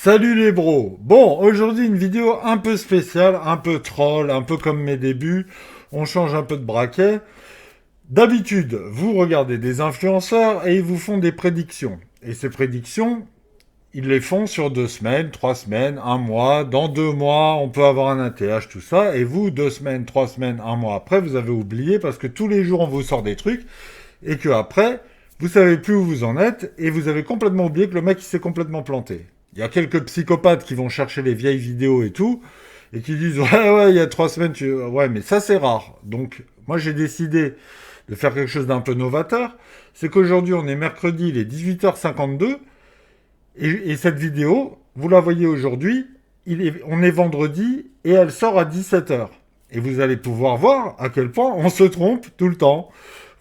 Salut les bros. Bon, aujourd'hui une vidéo un peu spéciale, un peu troll, un peu comme mes débuts. On change un peu de braquet. D'habitude, vous regardez des influenceurs et ils vous font des prédictions. Et ces prédictions, ils les font sur 2 semaines, 3 semaines, un mois. Dans 2 mois, on peut avoir un ATH, tout ça. Et vous, 2 semaines, 3 semaines, un mois après, vous avez oublié parce que tous les jours on vous sort des trucs et que après, vous savez plus où vous en êtes et vous avez complètement oublié que le mec il s'est complètement planté. Il y a quelques psychopathes qui vont chercher les vieilles vidéos et tout et qui disent ouais il y a 3 semaines ouais mais ça c'est rare. Donc moi j'ai décidé de faire quelque chose d'un peu novateur. C'est qu'aujourd'hui on est mercredi, il est 18h52 et cette vidéo vous la voyez aujourd'hui, on est vendredi et elle sort à 17h. Et vous allez pouvoir voir à quel point on se trompe tout le temps.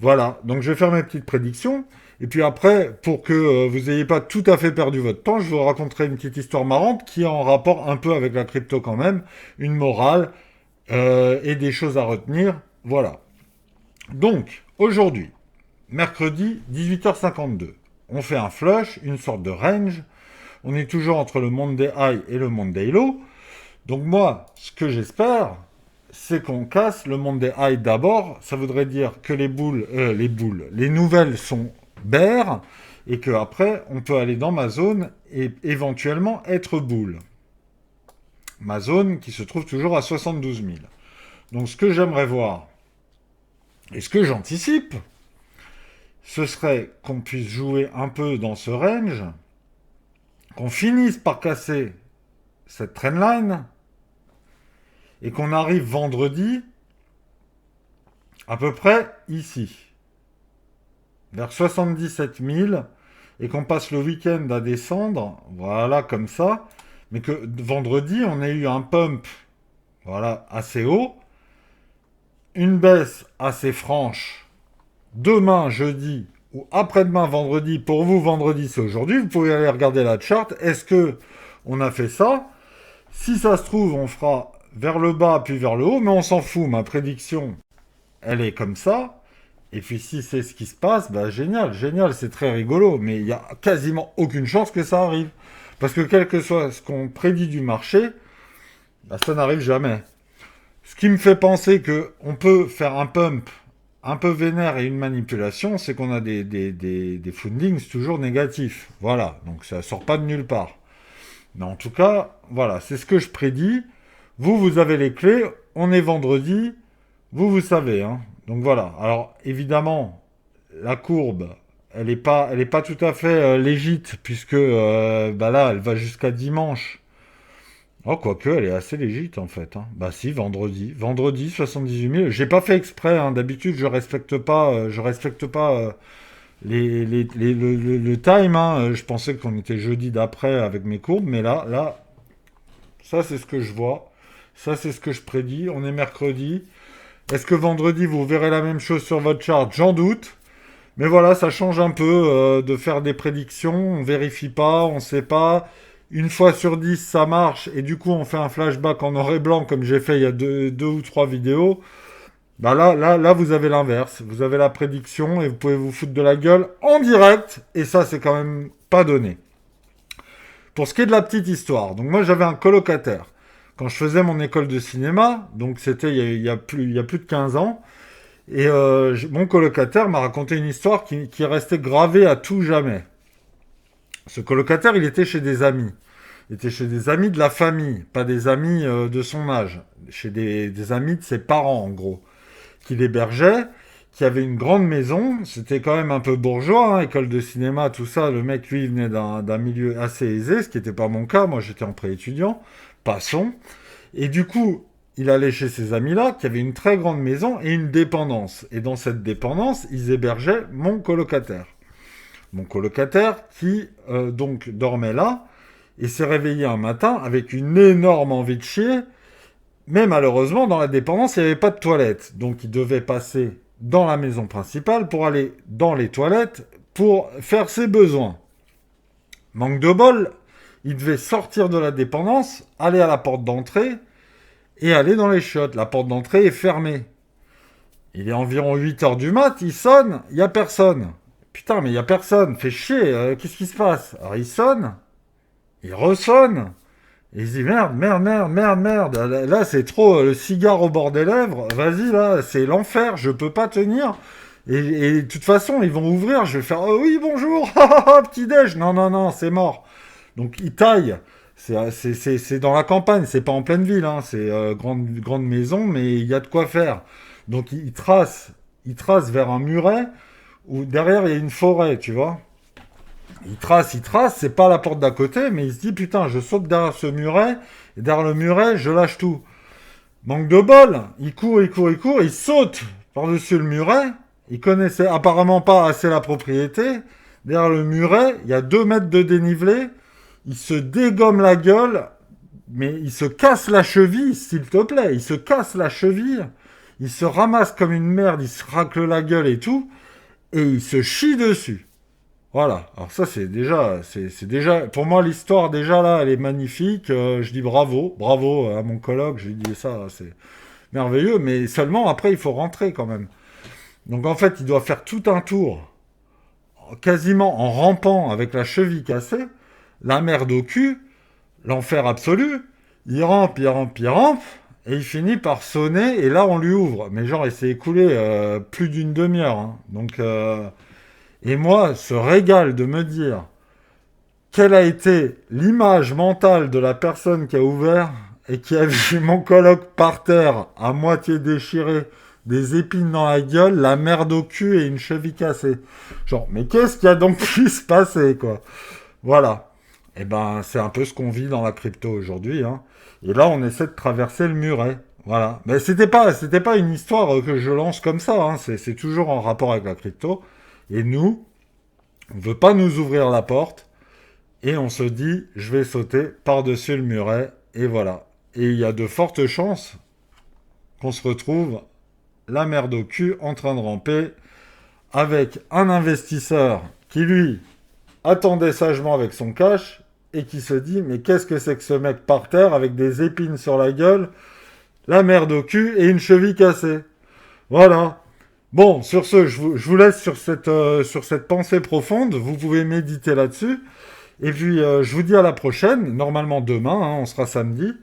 Voilà, donc je vais faire mes petites prédictions. Et puis après, pour que vous n'ayez pas tout à fait perdu votre temps, je vous raconterai une petite histoire marrante qui est en rapport un peu avec la crypto quand même, une morale et des choses à retenir. Voilà. Donc, aujourd'hui, mercredi 18h52, on fait un flush, une sorte de range. On est toujours entre le Monday High et le Monday Low. Donc moi, ce que j'espère, c'est qu'on casse le Monday High d'abord. Ça voudrait dire que les nouvelles sont bear et que après on peut aller dans ma zone et éventuellement être bull. Ma zone qui se trouve toujours à 72 000. Donc ce que j'aimerais voir et ce que j'anticipe, ce serait qu'on puisse jouer un peu dans ce range, qu'on finisse par casser cette trendline et qu'on arrive vendredi à peu près ici, vers 77 000, et qu'on passe le week-end à descendre, voilà, comme ça, mais que vendredi, on a eu un pump, voilà, assez haut, une baisse assez franche, demain, jeudi, ou après-demain, vendredi, pour vous, vendredi, c'est aujourd'hui, vous pouvez aller regarder la charte, est-ce que on a fait ça? Si ça se trouve, on fera vers le bas, puis vers le haut, mais on s'en fout, ma prédiction, elle est comme ça. Et puis si c'est ce qui se passe, bah génial, génial, c'est très rigolo. Mais il n'y a quasiment aucune chance que ça arrive. Parce que quel que soit ce qu'on prédit du marché, bah, ça n'arrive jamais. Ce qui me fait penser que on peut faire un pump un peu vénère et une manipulation, c'est qu'on a des fundings toujours négatifs. Voilà, donc ça sort pas de nulle part. Mais en tout cas, voilà, c'est ce que je prédis. Vous, vous avez les clés, on est vendredi, vous savez, hein. Donc voilà. Alors évidemment, la courbe, elle est pas tout à fait légite puisque bah là, elle va jusqu'à dimanche. Oh, quoique, elle est assez légite en fait, hein. Bah si, vendredi 78 000. J'ai pas fait exprès, hein. D'habitude, je respecte pas le time, hein. Je pensais qu'on était jeudi d'après avec mes courbes, mais là, ça c'est ce que je vois. Ça c'est ce que je prédis. On est mercredi. Est-ce que vendredi, vous verrez la même chose sur votre chart? J'en doute. Mais voilà, ça change un peu de faire des prédictions. On vérifie pas, on sait pas. Une fois sur 10, ça marche. Et du coup, on fait un flashback en noir et blanc, comme j'ai fait il y a deux ou trois vidéos. Bah là, vous avez l'inverse. Vous avez la prédiction et vous pouvez vous foutre de la gueule en direct. Et ça, c'est quand même pas donné. Pour ce qui est de la petite histoire, donc moi, j'avais un colocataire. Quand je faisais mon école de cinéma, donc c'était il y a plus de 15 ans, et mon colocataire m'a raconté une histoire qui est restée gravée à tout jamais. Ce colocataire, il était chez des amis. Il était chez des amis de la famille, pas des amis de son âge. Chez des amis de ses parents, en gros. Qui l'hébergeaient, qui avait une grande maison. C'était quand même un peu bourgeois, hein, école de cinéma, tout ça. Le mec, lui, il venait d'un milieu assez aisé, ce qui n'était pas mon cas. Moi, j'étais en pré-étudiant. Passons. Et du coup, il allait chez ces amis-là, qui avaient une très grande maison et une dépendance. Et dans cette dépendance, ils hébergeaient mon colocataire. Mon colocataire qui, donc, dormait là et s'est réveillé un matin avec une énorme envie de chier. Mais malheureusement, dans la dépendance, il n'y avait pas de toilette. Donc, il devait passer dans la maison principale pour aller dans les toilettes pour faire ses besoins. Manque de bol, il devait sortir de la dépendance, aller à la porte d'entrée et aller dans les chiottes. La porte d'entrée est fermée. Il est environ 8 heures du mat, il sonne, il n'y a personne. Putain, mais il n'y a personne, fait chier, qu'est-ce qui se passe? Alors il sonne, il ressonne. Et il se dit merde, merde, merde, merde, merde. Là, c'est trop le cigare au bord des lèvres. Vas-y, là, c'est l'enfer. Je peux pas tenir. Et de toute façon, ils vont ouvrir. Je vais faire oh, oui, bonjour, petit déj. Non, non, non, c'est mort. Donc, il taille. C'est dans la campagne. C'est pas en pleine ville. Hein. C'est grande maison, mais il y a de quoi faire. Donc, il trace. Il trace vers un muret où derrière il y a une forêt, tu vois. Il trace, c'est pas la porte d'à côté, mais il se dit putain, je saute derrière ce muret, et derrière le muret, je lâche tout. Manque de bol, il court, il court, il court, il saute par-dessus le muret, il connaissait apparemment pas assez la propriété, derrière le muret, il y a 2 mètres de dénivelé, il se dégomme la gueule, mais il se casse la cheville, s'il te plaît, il se casse la cheville, il se ramasse comme une merde, il se racle la gueule et tout, et il se chie dessus. Voilà. Alors ça, c'est déjà, pour moi, l'histoire déjà là, elle est magnifique. Je dis bravo, bravo à mon colloque. Je lui dis ça, c'est merveilleux. Mais seulement après, il faut rentrer quand même. Donc en fait, il doit faire tout un tour, quasiment en rampant avec la cheville cassée, la merde au cul, l'enfer absolu. Il rampe, il rampe, il rampe, et il finit par sonner. Et là, on lui ouvre. Mais genre, il s'est écoulé plus d'une demi-heure. Hein. Donc et moi, ce régal de me dire quelle a été l'image mentale de la personne qui a ouvert et qui a vu mon coloc par terre, à moitié déchiré, des épines dans la gueule, la merde au cul et une cheville cassée. Genre, mais qu'est-ce qui a donc pu se passer, quoi? Voilà. Et ben, c'est un peu ce qu'on vit dans la crypto aujourd'hui, hein. Et là, on essaie de traverser le muret. Voilà. Mais c'était pas une histoire que je lance comme ça, hein. C'est toujours en rapport avec la crypto. Et nous, on ne veut pas nous ouvrir la porte. Et on se dit, je vais sauter par-dessus le muret. Et voilà. Et il y a de fortes chances qu'on se retrouve la merde au cul en train de ramper avec un investisseur qui, lui, attendait sagement avec son cash et qui se dit, mais qu'est-ce que c'est que ce mec par terre avec des épines sur la gueule, la merde au cul et une cheville cassée. Voilà. Bon, sur ce, je vous laisse sur cette pensée profonde. Vous pouvez méditer là-dessus. Et puis, je vous dis à la prochaine. Normalement demain, hein, on sera samedi.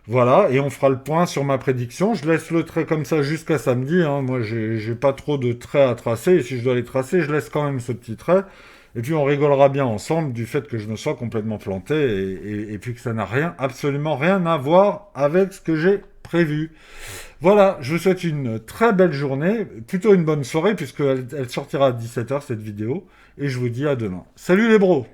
Voilà, et on fera le point sur ma prédiction. Je laisse le trait comme ça jusqu'à samedi. Hein. Moi, j'ai pas trop de traits à tracer. Et si je dois les tracer, je laisse quand même ce petit trait. Et puis, on rigolera bien ensemble du fait que je me sois complètement planté. Et puis que ça n'a rien, absolument rien à voir avec ce que j'ai prévu. Voilà, je vous souhaite une très belle journée, plutôt une bonne soirée, puisqu'elle sortira à 17h cette vidéo, et je vous dis à demain. Salut les bros!